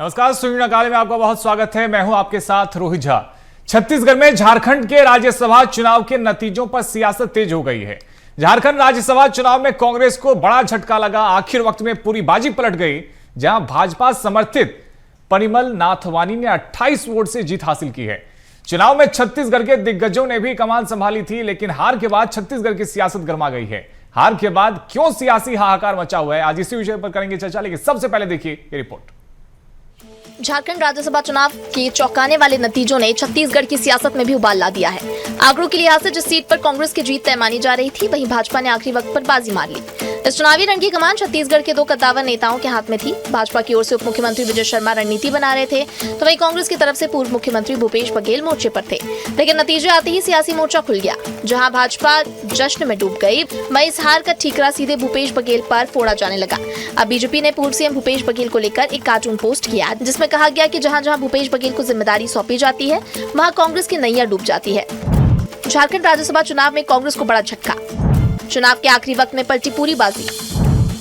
नमस्कार, सुनिए काले में आपका बहुत स्वागत है। मैं हूं आपके साथ रोहित झा। छत्तीसगढ़ में झारखंड के राज्यसभा चुनाव के नतीजों पर सियासत तेज हो गई है। झारखंड राज्यसभा चुनाव में कांग्रेस को बड़ा झटका लगा। आखिर वक्त में पूरी बाजी पलट गई, जहां भाजपा समर्थित परिमल नाथवानी ने 28 वोट से जीत हासिल की है। चुनाव में छत्तीसगढ़ के दिग्गजों ने भी कमान संभाली थी, लेकिन हार के बाद छत्तीसगढ़ की सियासत गर्मा गई है। हार के बाद क्यों सियासी हाहाकार मचा हुआ है, आज इसी विषय पर करेंगे चर्चा। लेकिन सबसे पहले देखिए ये रिपोर्ट। झारखंड राज्यसभा चुनाव के चौंकाने वाले नतीजों ने छत्तीसगढ़ की सियासत में भी उबाल ला दिया है। आंकड़ों के लिहाज से जिस सीट पर कांग्रेस की जीत तय मानी जा रही थी, वहीं भाजपा ने आखिरी वक्त पर बाजी मार ली। इस चुनावी रण की कमान छत्तीसगढ़ के दो कद्दावर नेताओं के हाथ में थी। भाजपा की ओर से उप मुख्यमंत्री विजय शर्मा रणनीति बना रहे थे, तो वहीं कांग्रेस की तरफ से पूर्व मुख्यमंत्री भूपेश बघेल मोर्चे पर थे। लेकिन नतीजे आते ही सियासी मोर्चा खुल गया। जहां भाजपा जश्न में डूब गई, वहीं इस हार का ठीकरा सीधे भूपेश बघेल पर फोड़ा जाने लगा। अब बीजेपी ने पूर्व सीएम भूपेश बघेल को लेकर एक कार्टून पोस्ट किया, जिसमें कहा गया कि जहां जहां भूपेश बघेल को जिम्मेदारी सौंपी जाती है, वहां कांग्रेस की नैया डूब जाती है। झारखंड राज्यसभा चुनाव में कांग्रेस को बड़ा झटका। चुनाव के आखिरी वक्त में पलटी पूरी बाजी।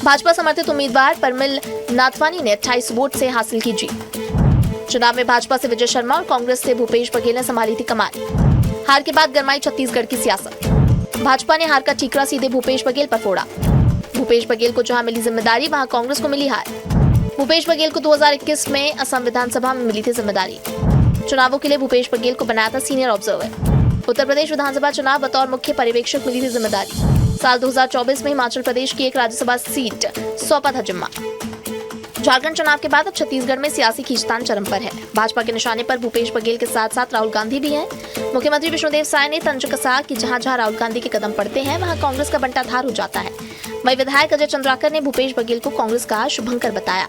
भाजपा समर्थित उम्मीदवार परिमल नाथवानी ने 28 वोट से हासिल की जीत। चुनाव में भाजपा से विजय शर्मा और कांग्रेस से भूपेश बघेल ने संभाली थी कमान। हार के बाद गरमाई छत्तीसगढ़ की सियासत। भाजपा ने हार का ठीकरा सीधे भूपेश बघेल पर फोड़ा। भूपेश बघेल को जहां मिली जिम्मेदारी, वहां कांग्रेस को मिली हार। भूपेश बघेल को 2021 में असम विधानसभा में मिली थी जिम्मेदारी। चुनावों के लिए भूपेश बघेल को बनाया था सीनियर ऑब्जर्वर। उत्तर प्रदेश विधानसभा चुनाव बतौर मुख्य पर्यवेक्षक मिली थी जिम्मेदारी। साल 2024 में हिमाचल प्रदेश की एक राज्यसभा सीट सौंपा था जिम्मा। झारखंड चुनाव के बाद अब छत्तीसगढ़ में सियासी खींचतान चरम पर है। भाजपा के निशाने पर भूपेश बघेल के साथ साथ राहुल गांधी भी हैं। मुख्यमंत्री विष्णुदेव साय ने तंज कसा कि जहां जहां राहुल गांधी के कदम पड़ते हैं, वहां कांग्रेस का बंटाधार हो जाता है। वहीं विधायक अजय चंद्राकर ने भूपेश बघेल को कांग्रेस का शुभंकर बताया।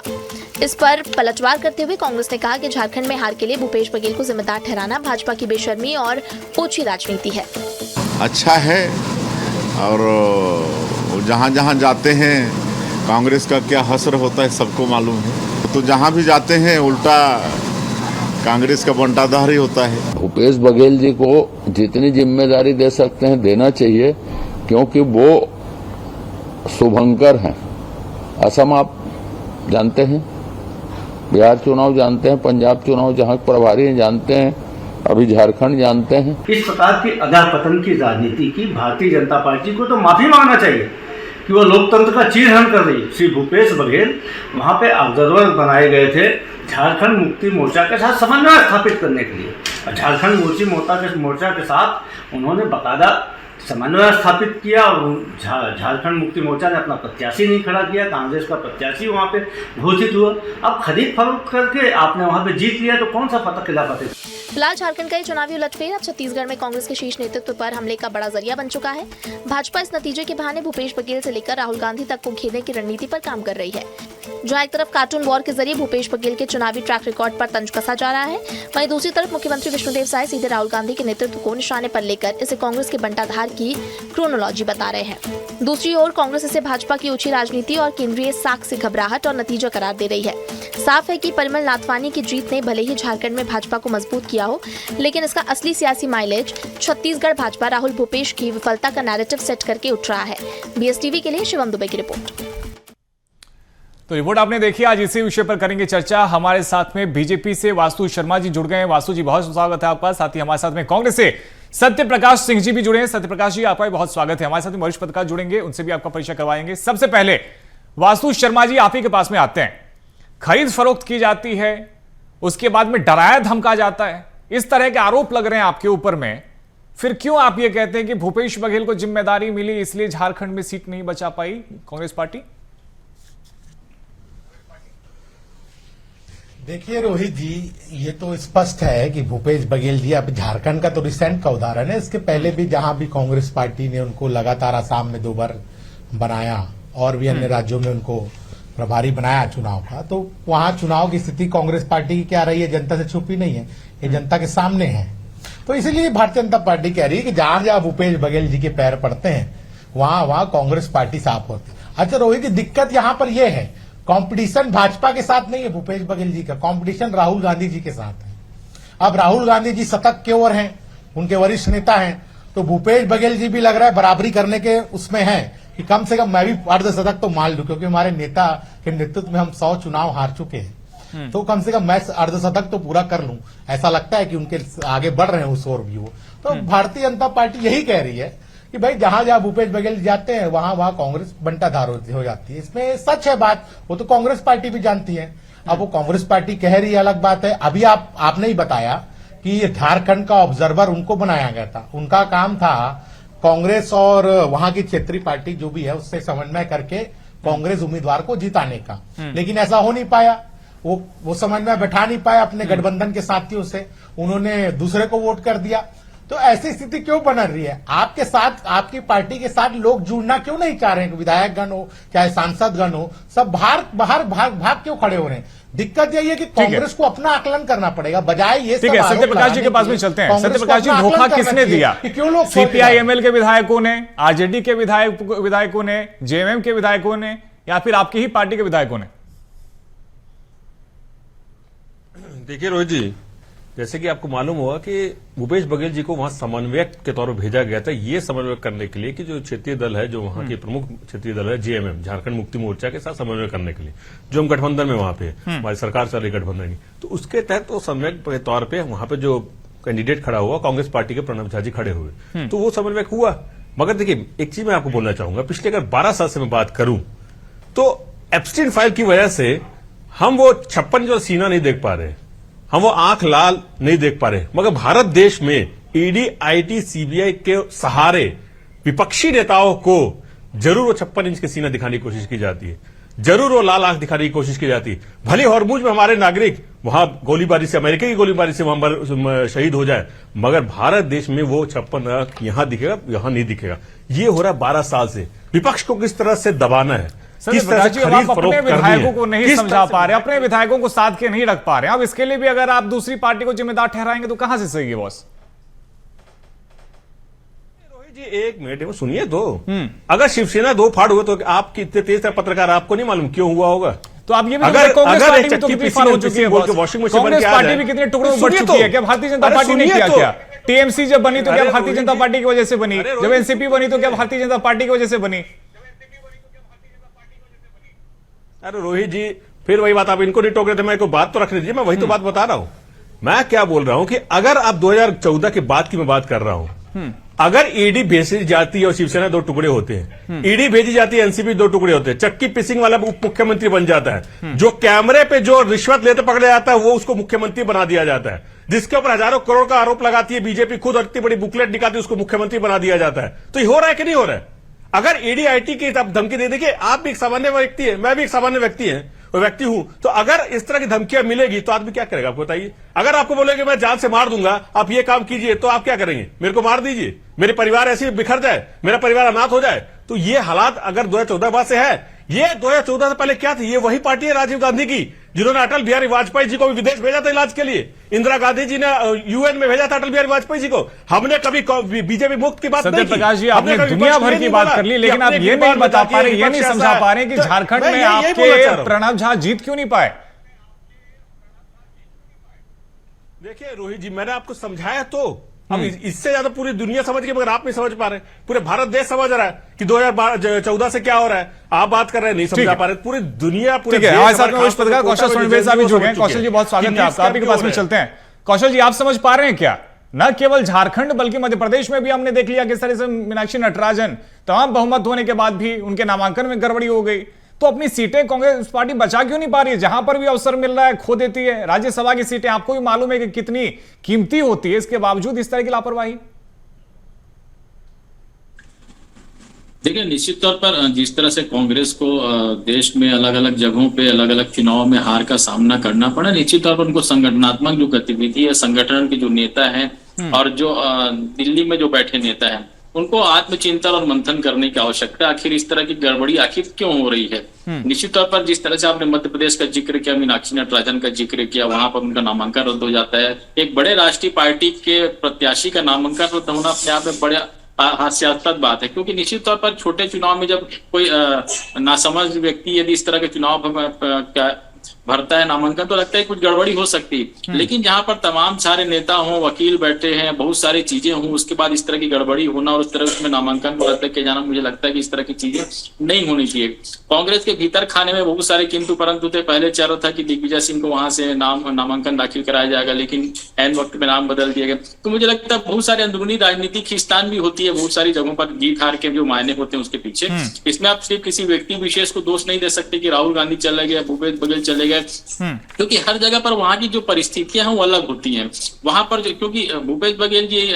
इस पर पलटवार करते हुए कांग्रेस ने कहा कि झारखंड में हार के लिए भूपेश बघेल को जिम्मेदार ठहराना भाजपा की बेशर्मी और ओछी राजनीति है। अच्छा है, और जहाँ जहाँ जाते हैं कांग्रेस का क्या हसर होता है सबको मालूम है। तो जहाँ भी जाते हैं उल्टा कांग्रेस का बंटाधार ही होता है। भूपेश बघेल जी को जितनी जिम्मेदारी दे सकते हैं देना चाहिए, क्योंकि वो शुभंकर हैं। असम आप जानते हैं, बिहार चुनाव जानते हैं, पंजाब चुनाव जहाँ प्रभारी हैं जानते हैं, अभी झारखंड जानते हैं। इस प्रकार की अधःपतन की राजनीति की भारतीय जनता पार्टी को तो माफी मांगना चाहिए कि वो लोकतंत्र का चीरहरण कर रही। श्री भूपेश बघेल वहाँ पे ऑब्जर्वर बनाए गए थे झारखंड मुक्ति मोर्चा के साथ समन्वय स्थापित करने के लिए। और झारखंड मुक्ति मोर्चा के साथ उन्होंने बाकायदा समन्वय स्थापित किया और झारखंड मुक्ति मोर्चा ने अपना प्रत्याशी नहीं खड़ा किया, कांग्रेस का प्रत्याशी वहाँ पे घोषित हुआ। अब खरीद फरोख्त करके आपने वहाँ पे जीत लिया, तो कौन सा पता खिला पाते। फिलहाल झारखंड का ये चुनावी उलटफेर अब छत्तीसगढ़ में कांग्रेस के शीर्ष नेतृत्व पर हमले का बड़ा जरिया बन चुका है। भाजपा इस नतीजे के बहाने भूपेश बघेल से लेकर राहुल गांधी तक को घेरने की रणनीति पर काम कर रही है। जहां एक तरफ कार्टून वॉर के जरिए भूपेश बघेल के चुनावी ट्रैक रिकॉर्ड पर तंज कसा जा रहा है, वहीं दूसरी तरफ मुख्यमंत्री विष्णुदेव साय सीधे राहुल गांधी के नेतृत्व को निशाने पर लेकर इसे कांग्रेस के बंटाधार की क्रोनोलॉजी बता रहे हैं। दूसरी ओर कांग्रेस इसे भाजपा की ओछी राजनीति और केंद्रीय साख से घबराहट और नतीजा करार दे रही है। साफ है कि परिमल नाथवानी की जीत ने भले ही झारखंड में भाजपा को मजबूत किया हो, लेकिन इसका असली सियासी माइलेज छत्तीसगढ़ भाजपा राहुल भूपेश की विफलता का नैरेटिव सेट करके उठ रहा है। बीएसटीवी के लिए शिवम दुबे की रिपोर्ट। तो रिपोर्ट आपने देखी, आज इसी विषय पर करेंगे चर्चा। हमारे साथ में बीजेपी से वासु शर्मा जी जुड़ गए हैं। वासु जी, बहुत स्वागत है आपका। साथ ही हमारे साथ में कांग्रेस से सत्य प्रकाश सिंह जी भी जुड़े हैं। सत्य प्रकाश जी, आपका भी बहुत स्वागत है। हमारे साथ में वरिष्ठ पत्रकार जुड़ेंगे, उनसे भी आपका परिचय करवाएंगे। सबसे पहले वासु शर्मा जी, आप ही के पास में आते हैं। खरीद फरोख्त की जाती है, उसके बाद में डराया धमका जाता है, इस तरह के आरोप लग रहे हैं आपके ऊपर में। फिर क्यों आप ये कहते हैं कि भूपेश बघेल को जिम्मेदारी मिली, इसलिए झारखंड में सीट नहीं बचा पाई कांग्रेस पार्टी? देखिए रोहित जी, ये तो स्पष्ट है कि भूपेश बघेल जी, अब झारखंड का तो रिसेंट का उदाहरण है। इसके पहले भी जहां भी कांग्रेस पार्टी ने उनको लगातार असम में 2 बार बनाया और भी अन्य राज्यों में उनको प्रभारी बनाया चुनाव का, तो वहां चुनाव की स्थिति कांग्रेस पार्टी की क्या रही है जनता से छुपी नहीं है, ये जनता के सामने है। तो इसीलिए भारतीय जनता पार्टी कह रही है कि जहां जहां भूपेश बघेल जी के पैर पड़ते हैं, वहां वहां कांग्रेस पार्टी साफ होती है। अच्छा रोहित जी, दिक्कत यहां पर यह है, कंपटीशन भाजपा के साथ नहीं है भूपेश बघेल जी का, कंपटीशन राहुल गांधी जी के साथ है। अब राहुल गांधी जी शतक की ओर हैं, उनके वरिष्ठ नेता हैं, तो भूपेश बघेल जी भी लग रहा है बराबरी करने के उसमें है कि कम से कम मैं भी अर्धशतक तो मान लूं, क्योंकि हमारे नेता के नेतृत्व में हम 100 चुनाव हार चुके हैं। तो कम से कम मैं अर्धशतक तो पूरा कर लूं, ऐसा लगता है कि उनके आगे बढ़ रहे हैं उस ओर भी वो। तो भारतीय जनता पार्टी यही कह रही है कि भाई जहां जहां भूपेश बघेल जाते हैं वहां वहां कांग्रेस बंटाधार हो जाती है। इसमें सच है बात, वो तो कांग्रेस पार्टी भी जानती है। अब वो कांग्रेस पार्टी कह रही है अलग बात है। अभी आपने ही बताया कि ये झारखंड का ऑब्जर्वर उनको बनाया गया था, उनका काम था कांग्रेस और वहां की क्षेत्रीय पार्टी जो भी है उससे समन्वय करके कांग्रेस उम्मीदवार को जिताने का, लेकिन ऐसा हो नहीं पाया। वो समन्वय बैठा नहीं पाया अपने गठबंधन के साथियों से, उन्होंने दूसरे को वोट कर दिया। तो ऐसी स्थिति क्यों बन रही है? आपके साथ, आपकी पार्टी के साथ लोग जुड़ना क्यों नहीं चाह रहे हैं? विधायकगण हो चाहे सांसदगण हो, सब बाहर भाग क्यों खड़े हो रहे हैं? दिक्कत यही है कि कांग्रेस को अपना आकलन करना पड़ेगा, बजाय ये ठीक है। सत्यप्रकाश जी के पास में चलते हैं। सत्यप्रकाश जी, धोखा किसने दिया? क्यों लोग सीपीआई-एमएल के विधायकों ने, आरजेडी के विधायकों ने, जेएमएम के विधायकों ने, या फिर आपकी ही पार्टी के विधायकों ने? देखिए रोहित जी, जैसे कि आपको मालूम होगा कि भूपेश बघेल जी को वहां समन्वयक के तौर पर भेजा गया था, ये समन्वय करने के लिए कि जो क्षेत्रीय दल है, जो वहां के प्रमुख क्षेत्रीय दल है जेएमएम, झारखंड मुक्ति मोर्चा के साथ समन्वय करने के लिए, जो हम गठबंधन में वहां पे हमारी सरकार चल रही गठबंधन की, तो उसके तहत वो समन्वयक के तौर पर वहां पे जो कैंडिडेट खड़ा हुआ कांग्रेस पार्टी के प्रणब झा जी खड़े हुए, तो वो समन्वयक हुआ। मगर देखिए एक चीज मैं आपको बोलना चाहूंगा, पिछले अगर 12 साल से मैं बात करूं तो एप्स्टीन फाइल की वजह से हम वो 56 जो सीना नहीं देख पा रहे, हम वो आंख लाल नहीं देख पा रहे। मगर भारत देश में ईडी, आईटी, सीबीआई के सहारे विपक्षी नेताओं को जरूर वो 56 इंच के सीना दिखाने की कोशिश की जाती है, जरूर वो लाल आंख दिखाने की कोशिश की जाती है। भले हॉर्मुज में हमारे नागरिक वहां गोलीबारी से, अमेरिका की गोलीबारी से वहां शहीद हो जाए, मगर भारत देश में वो 56 आंख यहां दिखेगा, यहां नहीं दिखेगा। ये हो रहा है 12 साल से। विपक्ष को किस तरह से दबाना है, किस तरह से आप अपने विधायकों को नहीं समझा पा रहे, अपने विधायकों को साथ के नहीं रख पा रहे। अब इसके लिए भी अगर आप दूसरी पार्टी को जिम्मेदार ठहराएंगे तो कहां से सही है बॉस? रोहित जी एक मिनट सुनिए तो, अगर शिवसेना 2 फाड़ हुए तो आप कितने तेज पत्रकार, आपको नहीं मालूम क्यों हुआ होगा? तो आप ये भी कांग्रेस पार्टी भी तो कितनी फाड़ हो चुकी है, कांग्रेस पार्टी भी कितने टुकड़ों में बढ़ चुकी है। क्या भारतीय जनता पार्टी ने किया? क्या टीएमसी जब बनी तो क्या भारतीय जनता पार्टी की वजह से बनी? जब एनसीपी बनी तो क्या भारतीय जनता पार्टी की वजह से बनी? अरे रोहित जी फिर वही बात, आप इनको नहीं टोक रहे थे, मैं को बात तो रख दीजिए, मैं वही तो बात बता रहा हूं। मैं क्या बोल रहा हूं कि अगर आप 2014 के बाद की मैं बात कर रहा हूं, अगर ईडी भेजी जाती है और शिवसेना 2 टुकड़े होते हैं, ईडी भेजी जाती है, एनसीपी 2 टुकड़े होते हैं, चक्की पिसिंग वाला उप मुख्यमंत्री बन जाता है, जो कैमरे पे जो रिश्वत लेते पकड़े जाता है वो उसको मुख्यमंत्री बना दिया जाता है, जिसके ऊपर हजारों करोड़ का आरोप लगाती है बीजेपी खुद, इतनी बड़ी बुकलेट निकालती है, उसको मुख्यमंत्री बना दिया जाता है। तो ये हो रहा है कि नहीं हो रहा है? अगर ईडी आईटी की धमकी दे देखिए, आप भी एक सामान्य व्यक्ति है, मैं भी एक सामान्य व्यक्ति हूं, तो अगर इस तरह की धमकियां मिलेगी तो आदमी क्या करेगा आपको बताइए? अगर आपको बोलेंगे मैं जान से मार दूंगा, आप ये काम कीजिए, तो आप क्या करेंगे? मेरे को मार दीजिए, मेरे परिवार ऐसे बिखर जाए, मेरा परिवार अनाथ हो जाए। तो ये हालात अगर 2014 बाद से है, ये 2014 से पहले क्या थी? ये वही पार्टी है राजीव गांधी की, जिन्होंने अटल बिहारी वाजपेयी जी को भी विदेश भेजा था इलाज के लिए। इंदिरा गांधी जी ने यूएन में भेजा था अटल बिहारी वाजपेयी जी को। हमने कभी बीजेपी मुक्त की बात नहीं की। सत्यप्रकाश जी, आपने दुनिया भर की बात कर ली, लेकिन आप ये नहीं बता पा रहे, ये नहीं समझा पा रहे कि झारखंड में आपके प्रणब झा जीत क्यों नहीं पाए? देखिए रोहित जी, मैंने आपको समझाया तो, अब इससे ज्यादा पूरी दुनिया समझ गई, मगर आप नहीं समझ पा रहे। पूरे भारत देश समझ रहा है कि 2014 से क्या हो रहा है, आप बात कर रहे हैं, नहीं समझा पा रहे। पूरी दुनिया, पूरे हमारे साथ में पत्रकार कौशल सोनवेल साहब भी जुड़ गए। कौशल जी बहुत स्वागत है आपका, आप ही के पास में चलते हैं। कौशल जी, आप समझ पा रहे हैं क्या? न केवल झारखंड बल्कि मध्य प्रदेश में भी हमने देख लिया किस तरह से मीनाक्षी नटराजन तमाम बहुमत होने के बाद भी उनके नामांकन में गड़बड़ी हो गई। तो अपनी सीटें कांग्रेस पार्टी बचा क्यों नहीं पा रही है? जहां पर भी अवसर मिल रहा है खो देती है। राज्यसभा की सीटें आपको भी मालूम है कि कितनी कीमती होती है, इसके बावजूद इस तरह की लापरवाही। देखिए, निश्चित तौर पर जिस तरह से कांग्रेस को देश में अलग अलग जगहों पे अलग अलग चुनाव में हार का सामना करना पड़ा, निश्चित तौर पर उनको संगठनात्मक जो गतिविधि है, संगठन के जो नेता हैं और जो दिल्ली में जो बैठे नेता हैं, उनको आत्मचिंतन और मंथन करने की आवश्यकता। आखिर इस तरह की गड़बड़ी आखिर क्यों हो रही है? निश्चित तौर पर जिस तरह से आपने मध्य प्रदेश का जिक्र किया, मीनाक्षी नटराजन का जिक्र किया, वहां पर उनका नामांकन रद्द हो जाता है। एक बड़े राष्ट्रीय पार्टी के प्रत्याशी का नामांकन रद्द होना अपने आप में बड़े हास्यास्पद बात है, क्योंकि निश्चित तौर पर छोटे चुनाव में जब कोई नासमझ व्यक्ति यदि इस तरह के चुनाव भरता है नामांकन तो लगता है कुछ गड़बड़ी हो सकती है। लेकिन जहां पर तमाम सारे नेता हों, वकील बैठे हैं, बहुत सारी चीजें हों, उसके बाद इस तरह की गड़बड़ी होना और उस तरह उसमें नामांकन को रद्द किया जाना, मुझे लगता है कि इस तरह की चीजें नहीं होनी चाहिए। कांग्रेस के भीतर खाने में बहुत सारे किंतु परंतु थे। पहले चल रहा था कि दिग्विजय सिंह को वहां से नामांकन दाखिल कराया जाएगा, लेकिन ऐन वक्त में नाम बदल दिया गया। तो मुझे लगता है बहुत सारी अंदरूनी राजनीतिक खींचतान भी होती है बहुत सारी जगहों पर, जीत हार के जो मायने होते हैं उसके पीछे। इसमें आप सिर्फ किसी व्यक्ति विशेष को दोष नहीं दे सकते कि राहुल गांधी चले गए, भूपेश बघेल चले गए, क्योंकि हर जगह पर वहां की जो परिस्थितियां हैं वो अलग होती हैं। वहां पर क्योंकि भूपेश बघेल जी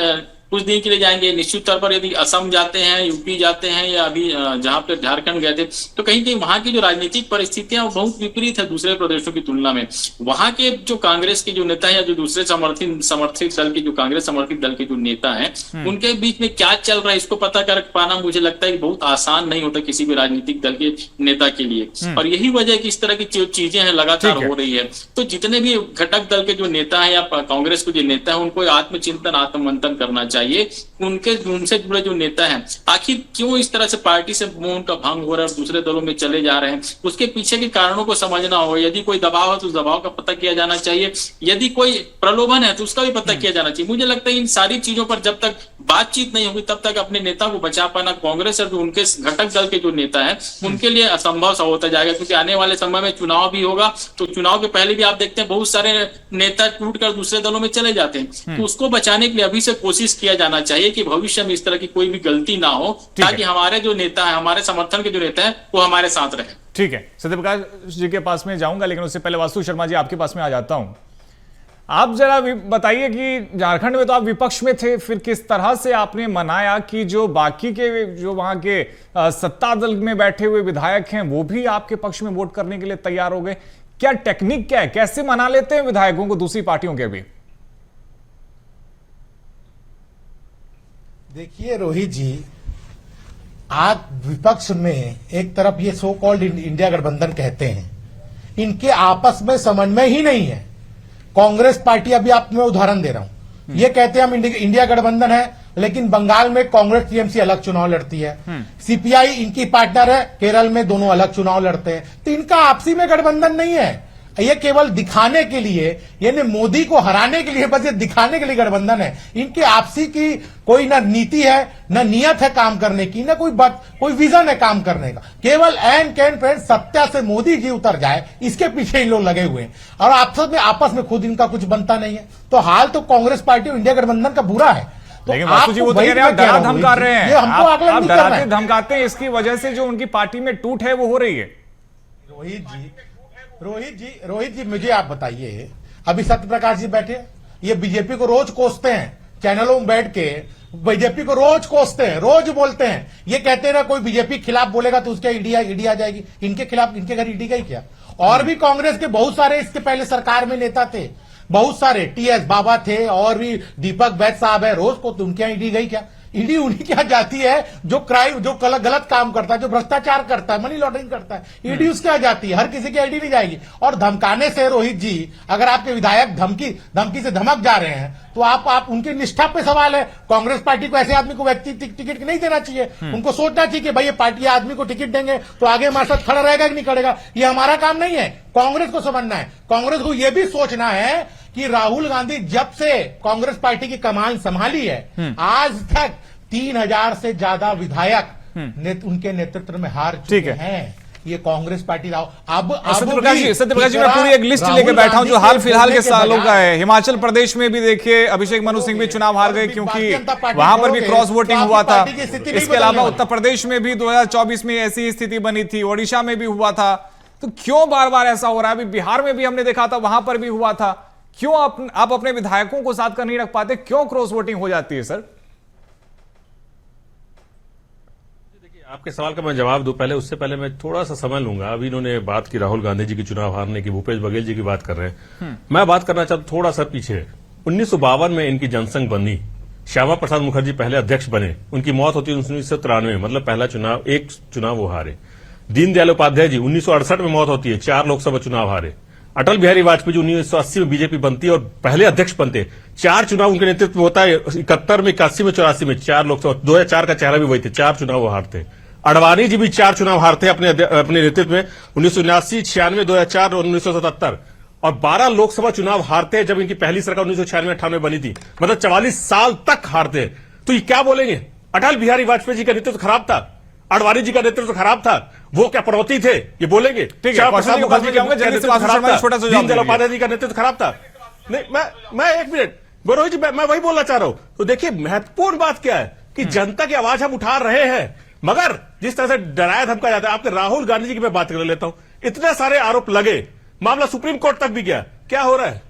कुछ दिन के लिए जाएंगे, निश्चित तौर पर यदि असम जाते हैं, यूपी जाते हैं, या अभी जहां पे झारखंड गए थे, तो कहीं कहीं वहां की जो राजनीतिक परिस्थितियां वो बहुत विपरीत है दूसरे प्रदेशों की तुलना में। वहां के जो कांग्रेस के जो नेता है या जो दूसरे समर्थित दल के जो कांग्रेस समर्थित दल के जो नेता है, उनके बीच में क्या चल रहा है इसको पता कर पाना मुझे लगता है कि बहुत आसान नहीं होता किसी भी राजनीतिक दल के नेता के लिए। और यही वजह है कि इस तरह की जो चीजें हैं लगातार हो रही है। तो जितने भी घटक दल के जो नेता है या कांग्रेस के जो नेता है, उनको आत्मचिंतन आत्ममंथन करना चाहिए। उनसे जुड़े जो नेता हैं, आखिर क्यों इस तरह से पार्टी से मौन का भंग हो रहा है और दूसरे दलों में चले जा रहे हैं, उसके पीछे के कारणों को समझना होगा। यदि कोई दबाव है तो दबाव का पता किया जाना चाहिए, यदि कोई प्रलोभन है तो उसका भी पता किया जाना चाहिए। मुझे लगता है इन सारी चीजों पर जब तक बातचीत नहीं होगी तब तक अपने नेता को बचा पाना कांग्रेस और उनके घटक दल के जो नेता है उनके लिए असंभव सा होता जाएगा। क्योंकि आने वाले समय में चुनाव भी होगा, तो चुनाव के पहले भी आप देखते हैं बहुत सारे नेता टूट कर दूसरे दलों में चले जाते हैं। तो उसको बचाने के लिए अभी से कोशिश किया जाना चाहिए कि भविष्य में इस तरह की कोई भी गलती ना हो, ताकि हमारे जो नेता है, हमारे समर्थन के जो नेता है, वो हमारे साथ रहे। ठीक है, सत्यप्रकाश जी के पास में जाऊंगा, लेकिन उससे पहले वास्तु शर्मा जी आपके पास में आ जाता हूं। आप जरा बताइए कि झारखंड में तो आप विपक्ष में थे, फिर किस तरह से आपने मनाया कि जो बाकी के जो वहां के सत्ता दल में बैठे हुए विधायक हैं वो भी आपके पक्ष में वोट करने के लिए तैयार हो गए? क्या टेक्निक क्या है, कैसे मना लेते हैं विधायकों को दूसरी पार्टियों के भी? देखिए रोहित जी, आज विपक्ष में एक तरफ ये सो कॉल्ड इंडिया गठबंधन कहते हैं, इनके आपस में समन्वय ही नहीं है। कांग्रेस पार्टी, अभी आप मैं उदाहरण दे रहा हूं, ये कहते हैं हम इंडिया गठबंधन है, लेकिन बंगाल में कांग्रेस टीएमसी अलग चुनाव लड़ती है, सीपीआई इनकी पार्टनर है, केरल में दोनों अलग चुनाव लड़ते हैं। तो इनका आपसी में गठबंधन नहीं है, ये केवल दिखाने के लिए, यानी मोदी को हराने के लिए, बस ये दिखाने के लिए गठबंधन है। इनकी आपसी की कोई ना नीति है, ना नियत है काम करने की, ना कोई विजन है काम करने का। केवल एन कैन फ्रेंड सत्या से मोदी जी उतर जाए, इसके पीछे इन लोग लगे हुए हैं। और आपस में खुद इनका कुछ बनता नहीं है। तो हाल तो कांग्रेस पार्टी और इंडिया गठबंधन का बुरा है। तो लेकिन वास्तु जी वो तो कह रहे हैं आप डरा धमका रहे हैं, आप डराते धमकाते हैं, इसकी वजह से जो उनकी पार्टी में टूट है वो हो रही है। रोहित जी मुझे आप बताइए, अभी सत्यप्रकाश जी बैठे, ये बीजेपी को रोज कोसते हैं, चैनलों में बैठ के बीजेपी को रोज कोसते हैं, रोज बोलते हैं। ये कहते हैं ना कोई बीजेपी खिलाफ बोलेगा तो उसके ईडी आ जाएगी। इनके खिलाफ, इनके घर ईडी का ही क्या, और भी कांग्रेस के बहुत सारे इसके पहले सरकार में नेता थे, बहुत सारे टीएस बाबा थे, और भी दीपक वैद साहब है, रोज को उनके यहाँ ईडी गई क्या? ईडी उन्हीं क्या जाती है जो क्राइम, जो गलत काम करता है, जो भ्रष्टाचार करता है, मनी लॉन्ड्रिंग करता है, ईडी उसके यहाँ जाती है। हर किसी की आईडी नहीं जाएगी। और धमकाने से रोहित जी, अगर आपके विधायक धमकी से धमक जा रहे हैं तो आप उनकी निष्ठा पे सवाल है। कांग्रेस पार्टी को ऐसे आदमी को व्यक्ति टिकट नहीं देना चाहिए। उनको सोचना चाहिए कि भाई ये पार्टी आदमी को टिकट देंगे तो आगे हमारे साथ खड़ा रहेगा कि नहीं खड़ेगा। ये हमारा काम नहीं है, कांग्रेस को समझना है। कांग्रेस को यह भी सोचना है कि राहुल गांधी जब से कांग्रेस पार्टी की कमान संभाली है, आज तक 3000 से ज्यादा विधायक उनके नेतृत्व में हार चुके हैं। ये कांग्रेस पार्टी अब सत्यप्रकाश जी मैं पूरी एक लिस्ट लेके बैठा हूं जो हाल फिलहाल के सालों का है। हिमाचल प्रदेश में भी देखिए अभिषेक मनु सिंह भी चुनाव हार गए क्योंकि वहां पर भी क्रॉस वोटिंग हुआ था। इसके अलावा उत्तर प्रदेश में भी 2024 में ऐसी स्थिति बनी थी, ओडिशा में भी हुआ था। तो क्यों बार बार ऐसा हो रहा है? अभी बिहार में भी हमने देखा था, वहां पर भी हुआ था। क्यों आप अपने विधायकों को साथ कर नहीं रख पाते? क्यों क्रॉस वोटिंग हो जाती है सर? आपके सवाल का मैं जवाब दूं, पहले उससे पहले मैं थोड़ा सा समय लूंगा। अभी इन्होंने बात की राहुल गांधी जी की चुनाव हारने की, भूपेश बघेल जी की बात कर रहे हैं। मैं बात करना चाहता हूं थोड़ा सा पीछे। 1952 में इनकी जनसंघ बनी, श्यामा प्रसाद मुखर्जी पहले अध्यक्ष बने, उनकी मौत होती है 1993 में, मतलब पहला एक चुनाव वो हारे। दीनदयाल उपाध्याय जी 1968 में मौत होती है, 4 लोकसभा चुनाव हारे। अटल बिहारी वाजपेयी जी 1980 में बीजेपी बनती है और पहले अध्यक्ष बनते, 4 चुनाव उनके नेतृत्व में होता है। 71 में, 81 में, 84 में 4 लोकसभा, 2004 का चेहरा भी वही थे, 4 चुनाव वो हारते। अडवाणी जी भी 4 चुनाव हारते अपने नेतृत्व में 1979, 96, 2004 और 1977, और 12 लोकसभा चुनाव हारते हैं जब इनकी पहली सरकार 1996-98 बनी थी। मतलब 44 साल तक हारते हैं। तो ये क्या बोलेंगे? अटल बिहारी वाजपेयी जी का नेतृत्व खराब था, अडवाणी जी का नेतृत्व खराब था, वो क्या पनौती थे? ये बोलेंगे। ठीक है, दीनदयाल उपाध्याय जी का नेतृत्व खराब था। नहीं, मैं 1 मिनट रोहित जी, मैं वही बोलना चाह रहा हूं। तो देखिए, महत्वपूर्ण बात क्या है कि जनता की आवाज हम उठा रहे हैं, मगर जिस तरह से डराया धमका जाता है। आपके राहुल गांधी जी की मैं बात कर लेता हूं, इतने सारे आरोप लगे, मामला सुप्रीम कोर्ट तक भी गया, क्या हो रहा है?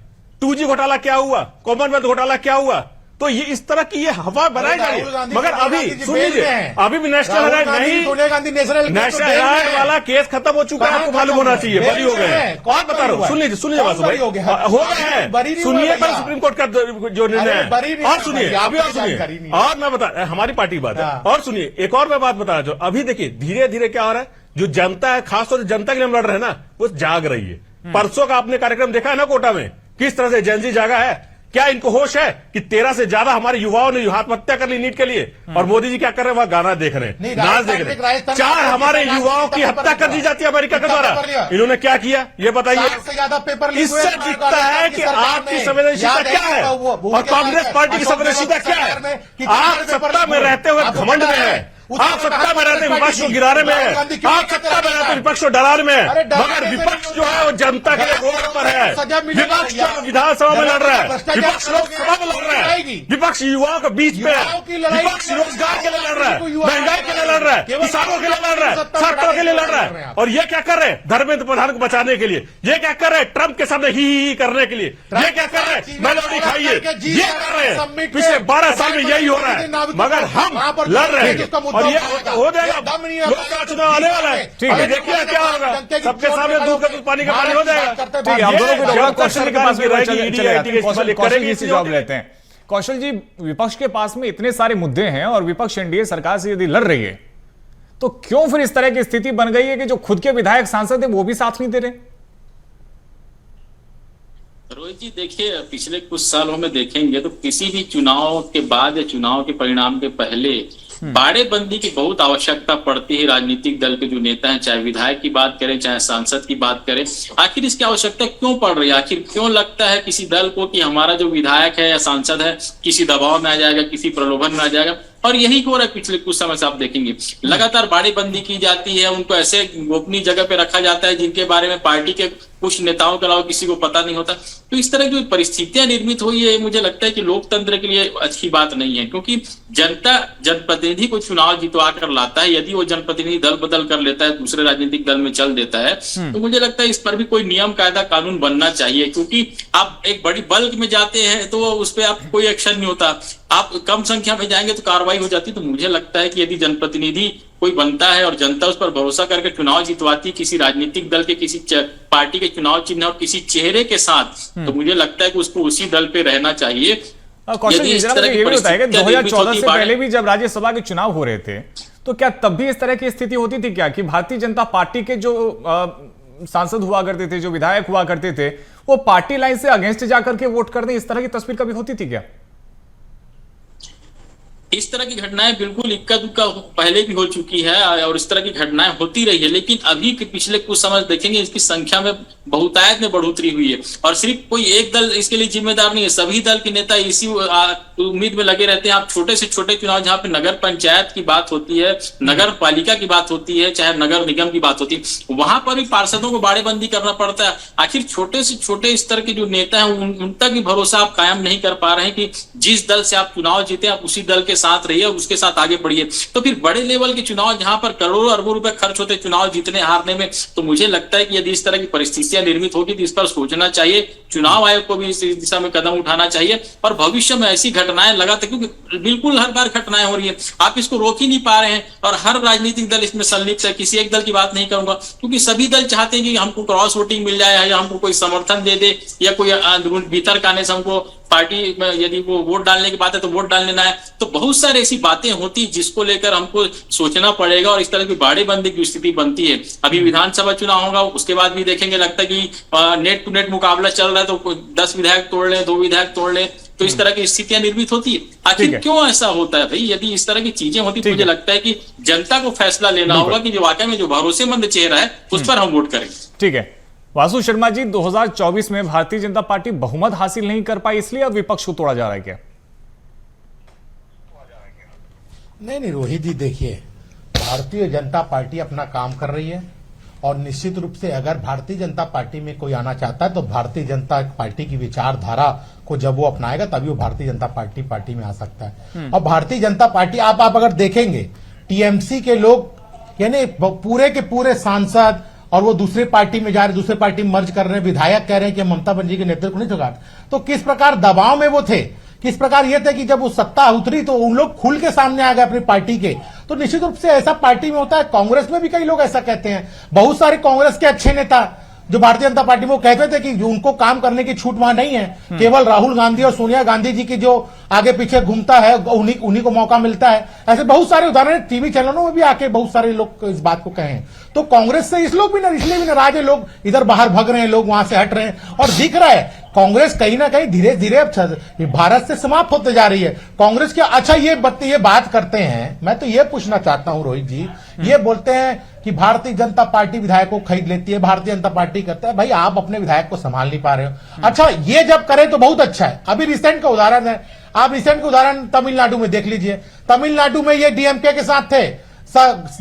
2G घोटाला क्या हुआ? कॉमनवेल्थ घोटाला क्या हुआ? तो ये इस तरह की ये हवा बनाई जा रही है। मगर अभी सुन लीजिए, अभी भी नेशनल हेराल्ड नहीं, नेशनल हेराल्ड वाला केस खत्म हो चुका है, आपको मालूम होना चाहिए, बरी हो गए हैं। और बता रहा हूँ, सुन लीजिए बात भाई, हो गए हैं, सुनिए पर सुप्रीम कोर्ट का जो निर्णय है, और सुनिए अभी, और सुनिए, और मैं बता, हमारी पार्टी की बात है, और सुनिए एक और मैं बात बता रहा हूँ। अभी देखिए धीरे धीरे क्या हो रहा है, जो जनता है, खासतौर से जनता के लिए हम लड़ रहे हैं ना, वो जाग रही है। परसों का आपने कार्यक्रम देखा है ना कोटा में, किस तरह से एजेंसी जागा है। क्या इनको होश है कि 13 से ज्यादा हमारे युवाओं ने आत्महत्या कर ली नीट के लिए, और मोदी जी क्या कर रहे हैं? वहां गाना देख रहे हैं, नाच देख रहे हैं। 4 हमारे युवाओं की हत्या कर दी जाती है अमेरिका के द्वारा। इन्होंने क्या किया ये बताइए? इससे दिखता है कि आपकी संवेदनशीलता क्या है और कांग्रेस पार्टी की संवेदनशीलता क्या है। आप सत्ता में रहते हुए घमंड में है, आप सत्ता में रहते विपक्ष को गिराने में है, आप सत्ता में रहते विपक्ष को डराने में है, मगर विपक्ष जो है वो जनता के लिए रोड पर है। विपक्ष जो विधानसभा में लड़ रहा है, विपक्ष लोकसभा में लड़ रहा है, विपक्ष युवाओं के बीच में है, विपक्ष रोजगार के लिए लड़ रहा है, महंगाई के लिए लड़ रहा है, किसानों के लिए लड़ रहा है, छात्रों के लिए लड़ रहा है। और ये क्या कर रहे हैं? धर्मेंद्र प्रधान को बचाने के लिए। ये क्या कर रहे हैं? ट्रंप के सामने ही करने के लिए। ये क्या कर रहे हैं? मेलोडी खाइए, ये कर रहे हैं। पिछले 12 साल में यही हो रहा है, मगर हम लड़ रहे हैं और ये हो जाएगा। लोकसभा चुनाव आने वाला है, ठीक है, देखिए क्या होगा। सबके सामने दूध का दूध, पानी का पानी हो जाएगा। ठीक है, हम दोनों को कौशल के पास कौशल जी से जवाब लेते हैं। कौशल जी, विपक्ष के पास में इतने सारे मुद्दे हैं और विपक्ष एनडीए सरकार से यदि लड़ रही है, तो क्यों फिर इस तरह की स्थिति बन गई है कि जो खुद के विधायक सांसद है वो भी साथ नहीं दे रहे? रोहित जी देखिए, पिछले कुछ सालों में देखेंगे तो किसी भी चुनाव के बाद या चुनाव के परिणाम के पहले बाड़ेबंदी की बहुत आवश्यकता पड़ती है। राजनीतिक दल के जो नेता हैं, चाहे विधायक की बात करें चाहे सांसद की बात करें, आखिर इसकी आवश्यकता क्यों पड़ रही है? आखिर क्यों लगता है किसी दल को कि हमारा जो विधायक है या सांसद है किसी दबाव में आ जाएगा, किसी प्रलोभन में आ जाएगा? और यही हो रहा है पिछले कुछ समय से। आप देखेंगे लगातार बाड़ेबंदी की जाती है, उनको ऐसे गोपनीय जगह पे रखा जाता है जिनके बारे में पार्टी के कुछ नेताओं के अलावा किसी को पता नहीं होता। तो इस तरह की परिस्थितियां निर्मित हुई है, मुझे लगता है कि लोकतंत्र के लिए अच्छी बात नहीं है, क्योंकि जनता जनप्रतिनिधि को चुनाव जितवा कर लाता है। यदि वो जनप्रतिनिधि दल बदल कर लेता है, दूसरे राजनीतिक दल में चल देता है, तो मुझे लगता है इस पर भी कोई नियम कायदा कानून बनना चाहिए। क्योंकि आप एक बड़ी बल्क में जाते हैं तो उस पर आप कोई एक्शन नहीं होता, आप कम संख्या में जाएंगे तो कार्रवाई हो जाती। तो मुझे लगता है कि यदि जनप्रतिनिधि कोई बनता है और जनता उस पर भरोसा करके चुनाव जितवाती किसी राजनीतिक दल के किसी पार्टी के चुनाव चिन्ह और किसी चेहरे के साथ, तो मुझे लगता है कि उसको उसी दल पे रहना चाहिए। कौशल जी, ये भी बताएगा 2014 से पहले भी जब राज्यसभा के चुनाव हो रहे थे, तो क्या तब भी इस तरह की स्थिति होती थी क्या कि भारतीय जनता पार्टी के जो सांसद हुआ करते थे, जो विधायक हुआ करते थे, वो पार्टी लाइन से अगेंस्ट जाकर के वोट कर दें? इस तरह की तस्वीर कभी होती थी क्या? इस तरह की घटनाएं बिल्कुल इक्का दुक्का पहले भी हो चुकी है और इस तरह की घटनाएं होती रही है, लेकिन अभी के पिछले कुछ समय देखेंगे इसकी संख्या में बहुतायत में बढ़ोतरी हुई है। और सिर्फ कोई एक दल इसके लिए जिम्मेदार नहीं है, सभी दल के नेता इसी उम्मीद में लगे रहते हैं। आप छोटे से छोटे चुनाव जहां पे नगर पंचायत की बात होती है, नगर पालिका की बात होती है, चाहे नगर निगम की बात होती है, वहां पर भी पार्षदों को बाड़ेबंदी करना पड़ता है। आखिर छोटे से छोटे स्तर के जो नेता हैं उन तक भी भरोसा आप कायम नहीं कर पा रहे हैं कि जिस दल से आप चुनाव जीते आप उसी दल के साथ रहिए, उसके साथ आगे बढ़िए। तो फिर बड़े लेवल के चुनाव जहां पर करोड़ों अरबों रुपए खर्च होते चुनाव जीतने हारने में, तो मुझे लगता है कि यदि इस तरह की परिस्थितियां निर्मित होगी तो इस पर सोचना चाहिए। चुनाव आयोग को भी इस दिशा में कदम उठाना चाहिए और भविष्य में ऐसी घटनाएं लगातार, क्योंकि बिल्कुल हर बार घटनाएं हो रही है, आप इसको रोक ही नहीं पा रहे हैं और हर राजनीतिक दल इसमें संलिप्त है। किसी एक दल की बात नहीं करूंगा, क्योंकि सभी दल चाहते हैं कि हमको क्रॉस वोटिंग मिल जाए या हमको कोई समर्थन दे दे या कोई भीतर का आने से हमको पार्टी में यदि वो वोट डालने की बात है तो वोट डाल लेना है। तो बहुत सारी ऐसी बातें होती जिसको लेकर हमको सोचना पड़ेगा और इस तरह की बाड़ेबंदी की स्थिति बनती है। अभी विधानसभा चुनाव होगा, उसके बाद भी देखेंगे, लगता है कि नेट टू नेट मुकाबला चल रहा है, तो 10 विधायक तोड़ ले, 2 विधायक तोड़ ले, तो इस तरह की स्थितियां निर्मित होती है। ठीक आखिर है। क्यों ऐसा होता है भाई? यदि इस तरह की चीजें होती तो ठीक मुझे है। लगता है कि जनता को फैसला लेना होगा कि जो वाकई में जो भरोसेमंद चेहरा है उस पर हम वोट करेंगे। ठीक है। वासु शर्मा जी, 2024 में भारतीय जनता पार्टी बहुमत हासिल नहीं कर पाई, इसलिए अब विपक्ष को तोड़ा जा रहा है क्या? नहीं रोहित जी, देखिए भारतीय जनता पार्टी अपना काम कर रही है और निश्चित रूप से अगर भारतीय जनता पार्टी में कोई आना चाहता है तो भारतीय जनता पार्टी की विचारधारा को जब वो अपनाएगा तभी वो भारतीय जनता पार्टी में आ सकता है। और भारतीय जनता पार्टी आप अगर देखेंगे टीएमसी के लोग यानी पूरे के पूरे सांसद और वो दूसरी पार्टी में जा रहे, दूसरे पार्टी में मर्ज कर रहे हैं, विधायक कह रहे हैं कि ममता बनर्जी के नेतृत्व नहीं चुका, तो किस प्रकार दबाव में वो थे, किस प्रकार ये थे कि जब वो सत्ता उतरी तो उन लोग खुल के सामने आ गए अपनी पार्टी के। तो निश्चित रूप से ऐसा पार्टी में होता है। कांग्रेस में भी कई लोग ऐसा कहते हैं, बहुत सारे कांग्रेस के अच्छे नेता जो भारतीय जनता पार्टी में वो कहते थे कि उनको काम करने की छूट वहां नहीं है, केवल राहुल गांधी और सोनिया गांधी जी की जो आगे पीछे घूमता है उन्हीं को मौका मिलता है। ऐसे बहुत सारे उदाहरण टीवी चैनलों में भी आके बहुत सारे लोग इस बात को कहे हैं। तो कांग्रेस से इसलिए भी नाराज है लोग, इधर बाहर भग रहे हैं लोग, वहां से हट रहे हैं और दिख रहा है कांग्रेस कहीं ना कहीं धीरे धीरे अब भारत से समाप्त होते जा रही है। कांग्रेस के अच्छा ये बात करते हैं, मैं तो ये पूछना चाहता हूं रोहित जी, ये बोलते हैं कि भारतीय जनता पार्टी विधायकों को खरीद लेती है, भारतीय जनता पार्टी करता है। भाई आप अपने विधायक को संभाल नहीं पा रहे हो। अच्छा ये जब करें तो बहुत अच्छा है। अभी रिसेंट का उदाहरण है, आप रिसेंट का उदाहरण तमिलनाडु में देख लीजिए। तमिलनाडु में ये डीएमके के साथ थे,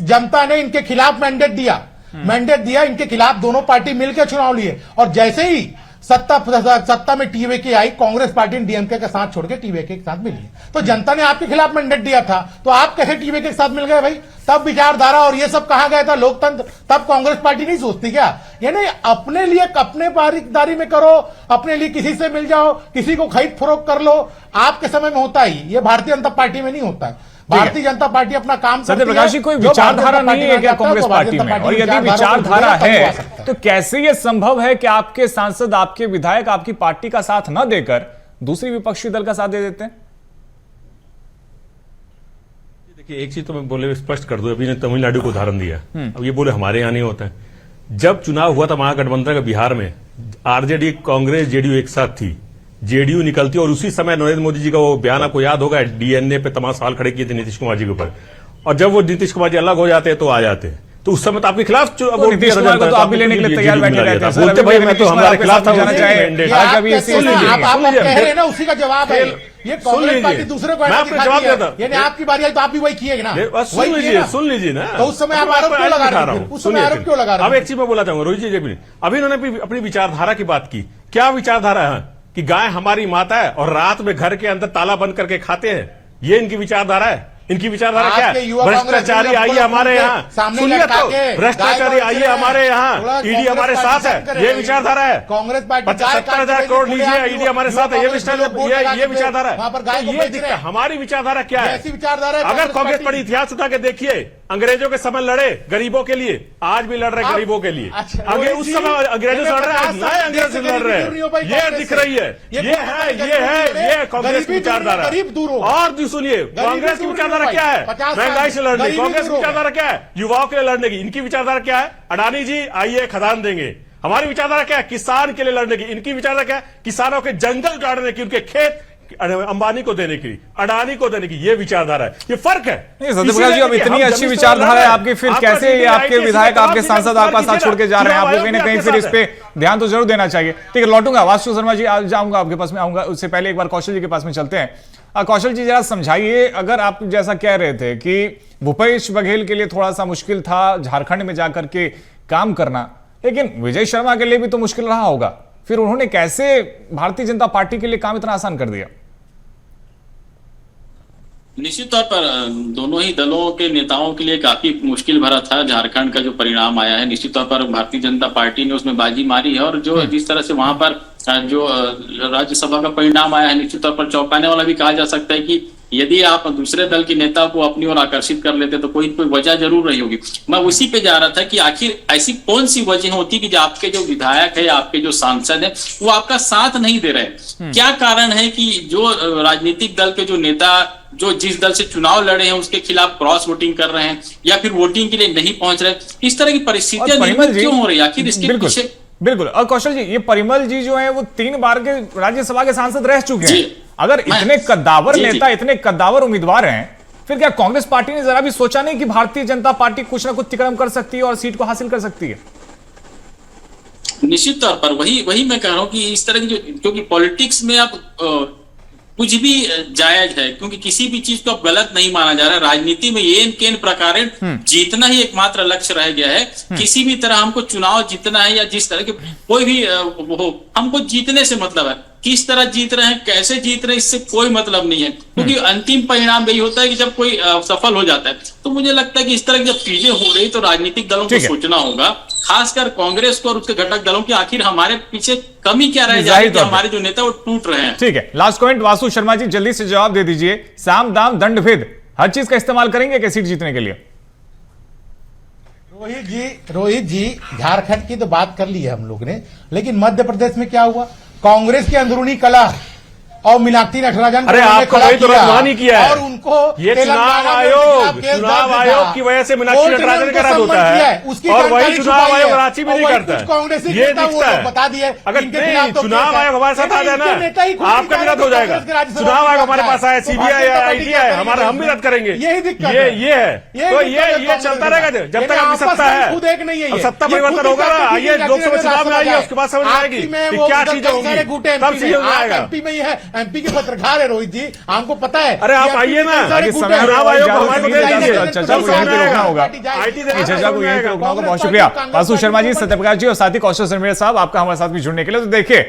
जनता ने इनके खिलाफ मैंडेट दिया, इनके खिलाफ दोनों पार्टी मिलकर चुनाव लिए और जैसे ही सत्ता में टीवीके आई, कांग्रेस पार्टी ने डीएमके के साथ छोड़ के टीवीके के साथ मिली। तो जनता ने आपके खिलाफ मैंडेट दिया था, तो आप कैसे टीवीके के साथ मिल गए भाई? तब विचारधारा और ये सब कहा गया था, लोकतंत्र, तब कांग्रेस पार्टी नहीं सोचती क्या? यानी अपने लिए अपने बारीकदारी में करो, अपने लिए किसी से मिल जाओ, किसी को खरीद फरोख्त कर लो, आपके समय में होता ही, ये भारतीय जनता पार्टी में नहीं होता है। भारतीय जनता पार्टी अपना काम करती है। सत्यप्रकाश जी, कोई विचारधारा नहीं है क्या कांग्रेस पार्टी में? और यदि विचारधारा है तो कैसे ये संभव है कि आपके सांसद, आपके विधायक आपकी पार्टी का साथ न देकर दूसरी विपक्षी दल का साथ दे देते हैं? देखिए एक चीज तो मैं बोले स्पष्ट कर दूं, अभी ने तमिलनाडु को उदाहरण दिया, अब ये बोले हमारे यहां नहीं होता है। जब चुनाव हुआ था महागठबंधन का बिहार में, आरजेडी कांग्रेस जेडीयू एक साथ थी, जेडीयू निकलती और उसी समय नरेंद्र मोदी जी का वो बयान आपको याद होगा, डीएनए पे तमाम सवाल खड़े किए थे नीतीश कुमार जी के ऊपर, और जब वो नीतीश कुमार जी अलग हो जाते हैं तो आ जाते हैं। तो उस समय तो आपके खिलाफ नीतीश कुमार को तो आप भी लेने के लिए तैयार बैठे रहते हैं। बोलते भाई मैं तो हमारे खिलाफ था, आप कह रहे हैं ना, उसी का जवाब है ये। कांग्रेस पार्टी दूसरे को जवाब देता, यानी आपकी बारी आई तो आप भी वही किए ना। सुन लीजिए ना, तो उस समय आप आरोप क्यों लगा रहे हैं? उस समय आरोप क्यों लगा रहे हैं? अब एक चीज मैं बोला चाहूंगा रोहित जी, अभी इन्होंने अपनी विचारधारा की बात की। क्या विचारधारा है कि गाय हमारी माता है और रात में घर के अंदर ताला बंद करके खाते हैं, ये इनकी विचारधारा है? इनकी विचारधारा क्या है? भ्रष्टाचारी आइए हमारे यहाँ, सुनिए तो, भ्रष्टाचारी आइए हमारे यहाँ, ईडी हमारे साथ है, ये विचारधारा है। कांग्रेस पार्टी 70,000 करोड़ लीजिए, ईडी हमारे साथ है, ये विचारधारा है। ये दिखता है हमारी विचारधारा क्या है? ऐसी विचारधारा अगर कांग्रेस पर इतिहास उठा के देखिए, अंग्रेजों के समय लड़े गरीबों के लिए, आज भी लड़ रहे गरीबों के लिए। आगे उस समय अंग्रेजों से लड़ रहे हैं, नए अंग्रेज से लड़ रहे हैं, ये दिख रही है। ये कांग्रेस की विचारधारा। और सुनिए, कांग्रेस की विचारधारा क्या है? महंगाई से लड़ने की। कांग्रेस की विचारधारा क्या है? युवाओं के लिए लड़ने की। इनकी विचारधारा क्या है? अडानी जी आइए खदान देंगे। हमारी विचारधारा क्या है? किसान के लिए लड़ने की। इनकी विचारधारा क्या है? किसानों के जंगल काटने की, उनके खेत अंबानी को देने की, अडानी को देने की, ये विचारधारा है। ये फर्क है। सत्यप्रकाश जी, अब इतनी अच्छी विचारधारा है आपकी, फिर कैसे ये आपके विधायक, आपके सांसद आपका साथ छोड़ के जा रहे हैं? आपको कहीं ना कहीं फिर इस पे ध्यान तो जरूर देना चाहिए। ठीक है, लौटूंगा वासु शर्मा जी, आज जाऊंगा आपके पास में, आऊंगा। उससे पहले एक बार कौशल जी के पास में चलते हैं। कौशल जी जरा समझाइए, अगर आप जैसा कह रहे थे कि भूपेश बघेल के लिए थोड़ा सा मुश्किल था झारखंड में जाकर के काम करना, लेकिन विजय शर्मा के लिए भी तो मुश्किल रहा होगा, फिर उन्होंने कैसे भारतीय जनता पार्टी के लिए काम इतना आसान कर दिया? निश्चित तौर पर दोनों ही दलों के नेताओं के लिए काफी मुश्किल भरा था झारखंड का जो परिणाम आया है। निश्चित तौर पर भारतीय जनता पार्टी ने उसमें बाजी मारी है, और जो जिस तरह से वहां पर जो राज्यसभा का परिणाम आया है, निश्चित तौर पर चौंकाने वाला भी कहा जा सकता है कि यदि आप दूसरे दल के नेता को अपनी ओर आकर्षित कर लेते तो कोई वजह जरूर रही होगी। मैं उसी पे जा रहा था कि आखिर ऐसी कौन सी वजह होती कि जो आपके जो विधायक है, आपके जो सांसद है, वो आपका साथ नहीं दे रहे? क्या कारण है कि जो राजनीतिक दल के जो नेता जो जिस दल से चुनाव लड़े हैं उसके खिलाफ क्रॉस वोटिंग कर रहे हैं या फिर वोटिंग के लिए नहीं पहुंच रहे? इस तरह की परिस्थितियां निर्मित क्यों हो रही है? आखिर इसके पीछे बिल्कुल। और कौशल जी, ये परिमल जी जो है वो 3 बार के राज्यसभा के सांसद रह चुके हैं, अगर इतने कद्दावर जी, जी। नेता, इतने कद्दावर उम्मीदवार हैं, फिर क्या कांग्रेस पार्टी ने जरा भी सोचा नहीं कि भारतीय जनता पार्टी कुछ ना कुछ तिक्रम कर सकती है और सीट को हासिल कर सकती है? निश्चित तौर पर वही मैं कह रहा हूं कि इस तरह की जो, क्योंकि पॉलिटिक्स में अब कुछ भी जायज है, क्योंकि किसी भी चीज को अब गलत नहीं माना जा रहा है। राजनीति में ये केन प्रकार जीतना ही एकमात्र लक्ष्य रह गया है। किसी भी तरह हमको चुनाव जीतना है या जिस तरह के कोई भी हो, हमको जीतने से मतलब है। किस तरह जीत रहे हैं, कैसे जीत रहे हैं, इससे कोई मतलब नहीं है, क्योंकि अंतिम परिणाम यही होता है कि जब कोई सफल हो जाता है। तो मुझे लगता है कि इस तरह की जब चीजें हो रही तो राजनीतिक दलों को सोचना होगा, खासकर कांग्रेस को और उसके घटक दलों की, आखिर हमारे पीछे कमी क्या रह जाए कि हमारे जो नेता वो टूट रहे हैं। ठीक है, लास्ट कमेंट वासु शर्मा जी, जल्दी से जवाब दे दीजिए। साम दाम दंड भेद हर चीज का इस्तेमाल करेंगे क्या सीट जीतने के लिए? रोहित जी, झारखंड की तो बात कर ली है हम लोग ने, लेकिन मध्य प्रदेश में क्या हुआ? कांग्रेस की अंदरूनी कला और मीनाक्षी नटराजन, अरे आपको वही तो रद्द किया है और उनको ये चुनाव आयोग की वजह से मीनाक्षी नटराजन का रद्द होता है, और वही चुनाव आयोग रांची में नहीं करता है। ये दिखता है, बता दिए अगर नहीं चुनाव आयोग हमारे साथ आ जाए ना, आपका भी रद्द हो जाएगा। चुनाव आयोग हमारे पास आया, सीबीआई या ITI हमारा, हम भी रद्द करेंगे। यही दिक्कत ये है, तो ये चलता रहेगा जब तक आपकी सत्ता है। खुद एक नहीं है, सत्ता परिवर्तन होगा ना, आइए लोकसभा चुनाव में आइए, उसके बाद समझ आएगी कि क्या चीजें होंगी, तब चीजें आएगा। एमपी में ही है, एमपी के पत्रकार है रोहित जी, हमको पता है। अरे आप आइए ना, चुनाव आयोग हमारे को चर्चा को यहीं पे रोकना होगा, चर्चा को यहीं पे रोकना होगा। बहुत शुक्रिया वासु शर्मा जी, सत्यप्रकाश जी और साथी कौशल सरमेर साहब, आपका हमारे साथ भी जुड़ने के लिए। तो देखिए,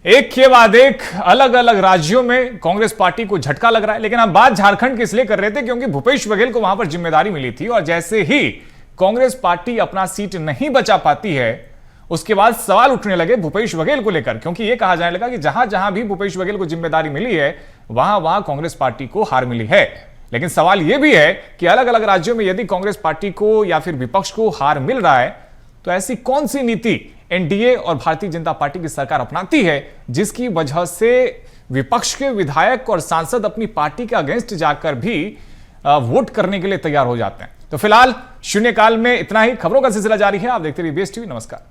एक के बाद एक अलग अलग राज्यों में कांग्रेस पार्टी को झटका लग रहा है, लेकिन हम बात झारखंड की इसलिए कर रहे थे क्योंकि भूपेश बघेल को वहां पर जिम्मेदारी मिली थी, और जैसे ही कांग्रेस पार्टी अपना सीट नहीं बचा पाती है, उसके बाद सवाल उठने लगे भूपेश बघेल को लेकर, क्योंकि यह कहा जाने लगा कि जहां जहां भी भूपेश बघेल को जिम्मेदारी मिली है वहां वहां कांग्रेस पार्टी को हार मिली है। लेकिन सवाल यह भी है कि अलग अलग राज्यों में यदि कांग्रेस पार्टी को या फिर विपक्ष को हार मिल रहा है, तो ऐसी कौन सी नीति एनडीए और भारतीय जनता पार्टी की सरकार अपनाती है जिसकी वजह से विपक्ष के विधायक और सांसद अपनी पार्टी के अगेंस्ट जाकर भी वोट करने के लिए तैयार हो जाते हैं? तो फिलहाल शून्यकाल में इतना ही। खबरों का सिलसिला जारी है, आप देखते रहिए BS TV। नमस्कार।